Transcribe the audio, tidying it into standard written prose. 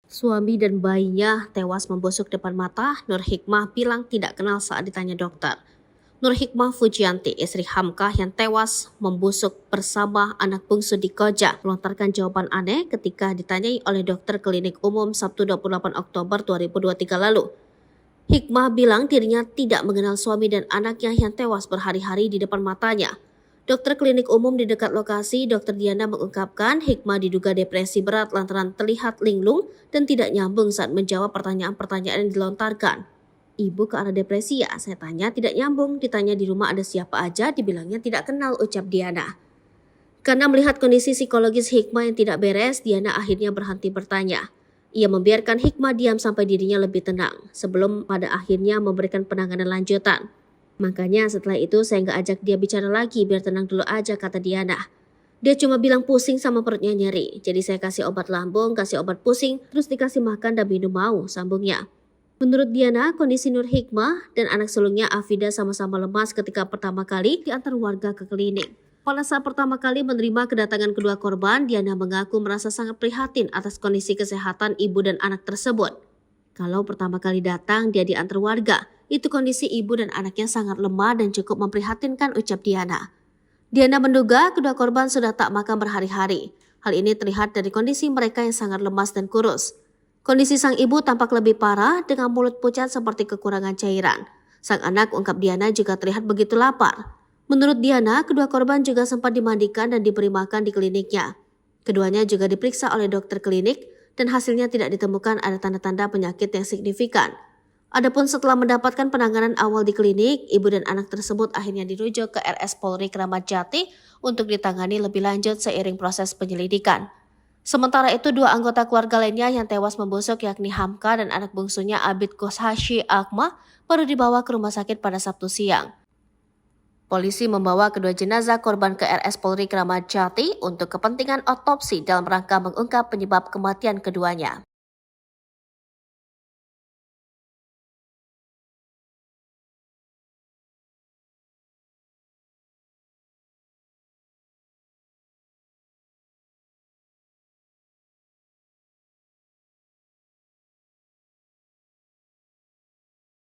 Suami dan bayinya tewas membusuk depan mata, Nur Hikmah bilang tidak kenal saat ditanya dokter. Nur Hikmah Fujianti, istri Hamkah yang tewas membusuk bersama anak bungsu di Koja, melontarkan jawaban aneh ketika ditanyai oleh dokter klinik umum Sabtu 28 Oktober 2023 lalu. Hikmah bilang dirinya tidak mengenal suami dan anaknya yang tewas berhari-hari di depan matanya. Dokter klinik umum di dekat lokasi, Dr. Diana mengungkapkan Hikmah diduga depresi berat lantaran terlihat linglung dan tidak nyambung saat menjawab pertanyaan-pertanyaan yang dilontarkan. Ibu ke arah depresi ya? Saya tanya tidak nyambung, ditanya di rumah ada siapa aja, dibilangnya tidak kenal, ucap Diana. Karena melihat kondisi psikologis Hikmah yang tidak beres, Diana akhirnya berhenti bertanya. Ia membiarkan Hikmah diam sampai dirinya lebih tenang, sebelum pada akhirnya memberikan penanganan lanjutan. Makanya setelah itu saya nggak ajak dia bicara lagi, biar tenang dulu aja, kata Diana. Dia cuma bilang pusing sama perutnya nyeri, jadi saya kasih obat lambung, kasih obat pusing, terus dikasih makan dan minum mau, sambungnya. Menurut Diana, kondisi Nur Hikmah dan anak sulungnya Afida sama-sama lemas ketika pertama kali diantar warga ke klinik. Pada saat pertama kali menerima kedatangan kedua korban, Diana mengaku merasa sangat prihatin atas kondisi kesehatan ibu dan anak tersebut. Kalau pertama kali datang dia diantar warga, itu kondisi ibu dan anaknya sangat lemah dan cukup memprihatinkan, ucap Diana. Diana menduga kedua korban sudah tak makan berhari-hari. Hal ini terlihat dari kondisi mereka yang sangat lemas dan kurus. Kondisi sang ibu tampak lebih parah dengan mulut pucat seperti kekurangan cairan. Sang anak, ungkap Diana, juga terlihat begitu lapar. Menurut Diana, kedua korban juga sempat dimandikan dan diberi makan di kliniknya. Keduanya juga diperiksa oleh dokter klinik dan hasilnya tidak ditemukan ada tanda-tanda penyakit yang signifikan. Adapun setelah mendapatkan penanganan awal di klinik, ibu dan anak tersebut akhirnya dirujuk ke RS Polri Kramat Jati untuk ditangani lebih lanjut seiring proses penyelidikan. Sementara itu, dua anggota keluarga lainnya yang tewas membusuk yakni Hamka dan anak bungsunya Abid Koshashi Akma baru dibawa ke rumah sakit pada Sabtu siang. Polisi membawa kedua jenazah korban ke RS Polri Kramat Jati untuk kepentingan otopsi dalam rangka mengungkap penyebab kematian keduanya.